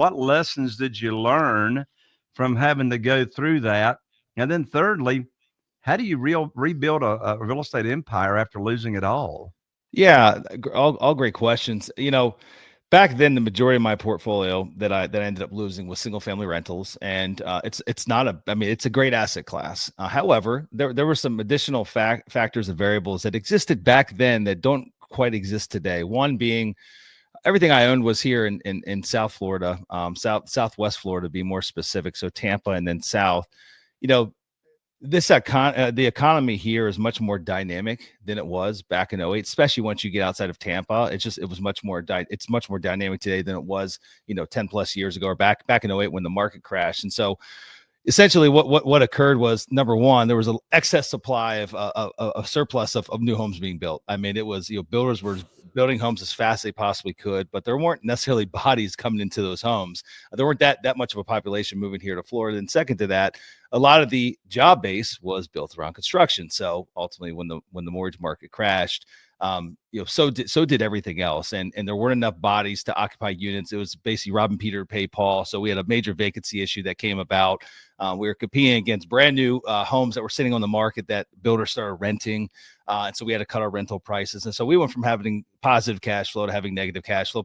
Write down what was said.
What lessons did you learn from having to go through that? And then thirdly, how do you rebuild a real estate empire after losing it all? Yeah, all great questions. Back then, the majority of my portfolio that I ended up losing was single family rentals, and it's not a. I mean, it's a great asset class. However, there were some additional factors and variables that existed back then that don't quite exist today. One being everything I owned was here in South Florida, Southwest Florida, to be more specific. So Tampa and then South. You know, the economy here is much more dynamic than it was back in '08, especially once you get outside of Tampa. It was much more it's much more dynamic today than it was 10 plus years ago, or back in '08 when the market crashed. And so essentially what occurred was, number one, there was an excess supply of a surplus of new homes being built. I mean, it was, builders were building homes as fast as they possibly could, but there weren't necessarily bodies coming into those homes. There weren't that much of a population moving here to Florida. And second to that, a lot of the job base was built around construction. So ultimately, when the mortgage market crashed, so did everything else, and there weren't enough bodies to occupy units. It was basically robbing Peter to pay Paul. So we had a major vacancy issue that came about. We were competing against brand new homes that were sitting on the market that builders started renting, and so we had to cut our rental prices. And so we went from having positive cash flow to having negative cash flow,